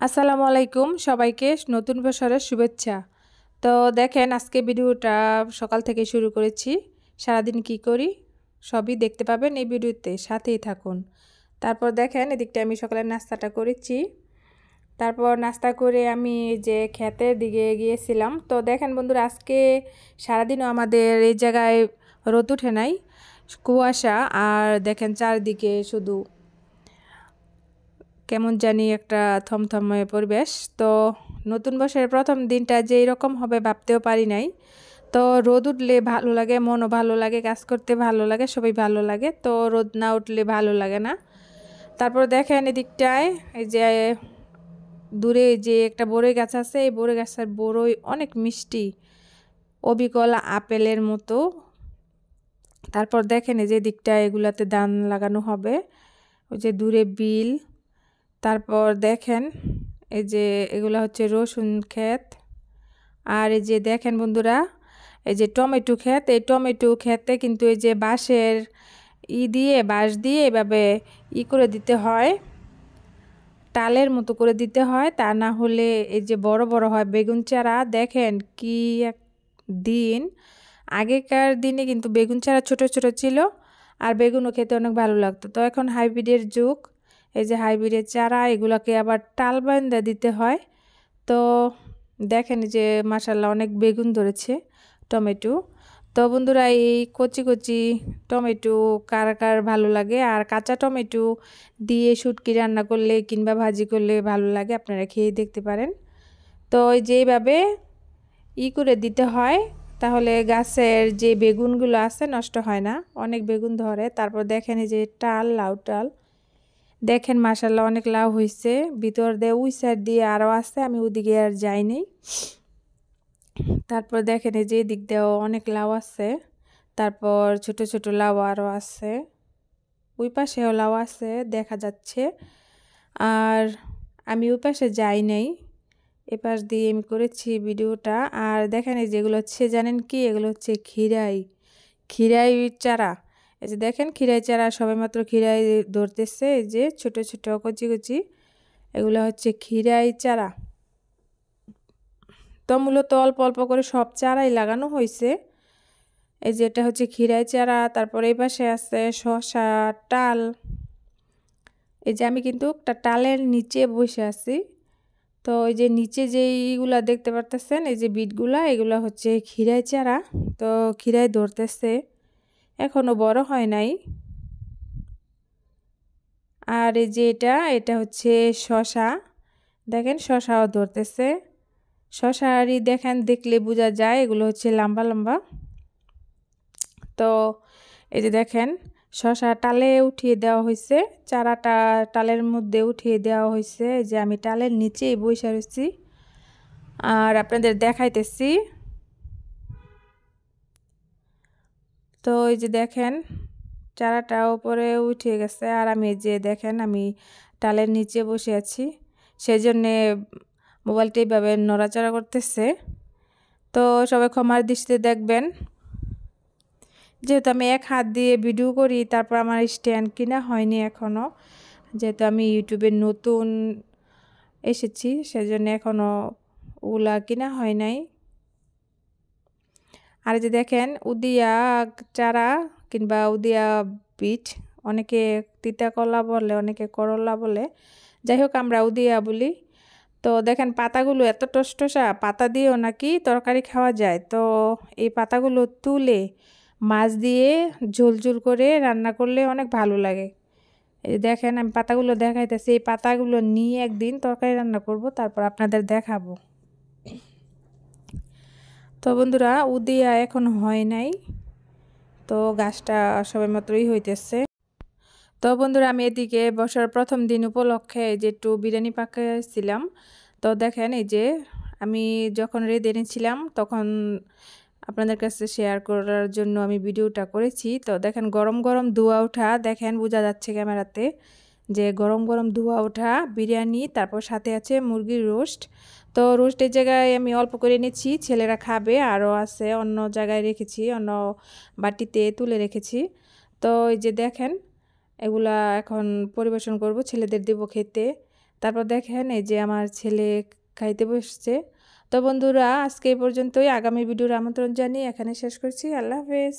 আসসালামু আলাইকুম সবাইকে নতুন বছরের শুভেচ্ছা। তো দেখেন আজকে ভিডিওটা সকাল থেকে শুরু করেছি। সারাদিন কি করি সবই দেখতে পাবেন এই ভিডিওতে, সাথেই থাকুন। তারপর দেখেন এদিকটা আমি সকালের নাস্তাটা করেছি। তারপর নাস্তা করে আমি যে ক্ষেতের দিকে গিয়েছিলাম। তো দেখেন বন্ধুরা, আজকে সারাদিনও আমাদের এই জায়গায় রোদ উঠে নাই, কুয়াশা। আর দেখেন চারদিকে শুধু কেমন জানি একটা থমথমে পরিবেশ। তো নতুন বছরের প্রথম দিনটা যে এরকম হবে ভাবতেও পারি নাই। তো রোদ উঠলে ভালো লাগে, মনও ভালো লাগে, কাজ করতে ভালো লাগে, সবই ভালো লাগে। তো রোদ না উঠলে ভালো লাগে না। তারপর দেখেন এদিকটায় এই যে দূরে যে একটা বড়ই গাছ আছে, এই বড়ই গাছের বড়ই অনেক মিষ্টি, অবিকল আপেলের মতো। তারপর দেখেন এই যে দিকটায় এগুলাতে ধান লাগানো হবে, ওই যে দূরে বিল। তারপর দেখেন এই যে এগুলা হচ্ছে রসুন ক্ষেত। আর এই যে দেখেন বন্ধুরা, এই যে টমেটো ক্ষেত। এই টমেটো ক্ষেতে কিন্তু এই যে বাঁশের বাঁশ দিয়ে এভাবে করে দিতে হয়, টালের মতো করে দিতে হয়, তা না হলে এই যে বড় বড় হয় বেগুন চারা। দেখেন কি এক দিন, আগেকার দিনে কিন্তু বেগুন চারা ছোট ছোট ছিল, আর বেগুনও খেতে অনেক ভালো লাগতো। তো এখন হাইব্রিডের যুগ, এই যে হাইব্রিডের চারা, এগুলোকে আবার টাল বান্ধা দিতে হয়। তো দেখেন যে মাশাআল্লাহ অনেক বেগুন ধরেছে, টমেটো। তো বন্ধুরা, এই কচি কচি টমেটো কার কার ভালো লাগে, আর কাঁচা টমেটো দিয়ে শুটকি রান্না করলে কিংবা ভাজি করলে ভালো লাগে, আপনারা খেয়ে দেখতে পারেন। তো এই যেভাবে করে দিতে হয়, তাহলে গাছের যে বেগুনগুলো আছে নষ্ট হয় না, অনেক বেগুন ধরে। তারপর দেখেন এই যে টাল, লাউ টাল, দেখেন মাশাআল্লাহ অনেক লাউ হয়েছে। ভিতর দিয়ে ওই সাইড দিয়ে আরও আছে, আমি ওদিকে আর যাইনি। তারপর দেখেন এই যে দিক দিয়েও অনেক লাউ আছে। তারপর ছোট ছোট লাউ আরও আছে, ওই পাশেও লাউ আছে দেখা যাচ্ছে। আর আমি ওই পাশে যাই নাই, এ পাশ দিয়ে আমি করেছি ভিডিওটা। আর দেখেন এই যেগুলো হচ্ছে জানেন কি, এগুলো হচ্ছে খিরাই চারা। এই যে দেখেন খিরাই চারা, সবে মাত্র খিরাই ধরতেছে, এই যে ছোট ছোট কচি কচি, এগুলো হচ্ছে খিরাই চারা। তো মূলত অল্প অল্প করে সব চারাই লাগানো হয়েছে। এই যে এটা হচ্ছে খিরাই চারা। তারপর এই পাশে আছে শসা, টাল। এই যে আমি কিন্তু একটা টালের নিচে বসে আছি। তো এই যে নিচে যে এইগুলা দেখতে পারতেছেন, এই যে বিটগুলা, এগুলা হচ্ছে খিরাই চারা। তো খিরাই ধরতেছে, এখনো বড় হয় নাই। আর এই যে এটা হচ্ছে শসা, দেখেন শসাও ধরতেছে। শসারই দেখেন, দেখলে বোঝা যায় এগুলো হচ্ছে লম্বা লম্বা। তো এই যে দেখেন শসা টালে উঠিয়ে দেওয়া হয়েছে, চারাটা টালের মধ্যে উঠিয়ে দেওয়া হয়েছে। এই যে আমি টালের নিচেই বসে রয়েছি আর আপনাদের দেখাইতেছি। তো এই যে দেখেন চারাটা উপরে উঠে গেছে, আর আমি যে দেখেন আমি টালের নিচে বসে আছি, সেই জন্যে মোবাইলটা এইভাবে নড়াচড়া করতেছে। তো সবাই ক্ষমার দৃষ্টিতে দেখবেন, যেহেতু আমি এক হাত দিয়ে ভিডিও করি। তারপর আমার স্ট্যান্ড কিনা হয়নি এখনও, যেহেতু আমি ইউটিউবে নতুন এসেছি, সেজন্য এখনও ওগুলা কিনা হয় নাই। আর যে দেখেন উদিয়া চারা কিংবা উদিয়া বিট, অনেকে তিতা কলা বলে, অনেকে করলা বলে, যাই হোক আমরা উদিয়া বলি। তো দেখেন পাতাগুলো এত টসটসা, পাতা দিয়েও নাকি তরকারি খাওয়া যায়। তো এই পাতাগুলো তুলে মাছ দিয়ে ঝোল ঝোল করে রান্না করলে অনেক ভালো লাগে। এই দেখেন আমি পাতাগুলো দেখাইতেছি, এই পাতাগুলো নিয়ে একদিন তরকারি রান্না করব, তারপর আপনাদের দেখাবো। তো বন্ধুরা, উদিয়া এখন হয় নাই, তো গাছটা সবে মাত্রই হইতেছে। তো বন্ধুরা, আমি এদিকে বছর প্রথম দিন উপলক্ষে যে একটু বিরিয়ানি পাকাইছিলাম। তো দেখেন এই যে আমি যখন রেঁধে এনেছিলাম, তখন আপনাদের কাছে শেয়ার করার জন্য আমি ভিডিওটা করেছি। তো দেখেন গরম গরম ধোঁয়া ওঠা, দেখেন বোঝা যাচ্ছে ক্যামেরাতে যে গরম গরম ধোঁয়া ওঠা বিরিয়ানি। তারপর সাথে আছে মুরগির রোস্ট। তো রোস্টের জায়গায় আমি অল্প করে এনেছি, ছেলেরা খাবে, আরও আছে অন্য জায়গায় রেখেছি, অন্য বাটিতে তুলে রেখেছি। তো এই যে দেখেন এগুলা এখন পরিবেশন করব, ছেলেদের দেব খেতে। তারপর দেখেন এই যে আমার ছেলে খাইতে বসছে। তো বন্ধুরা আজকে এই পর্যন্তই, আগামী ভিডিওর আমন্ত্রণ জানিয়ে এখানে শেষ করছি। আল্লাহ হাফেজ।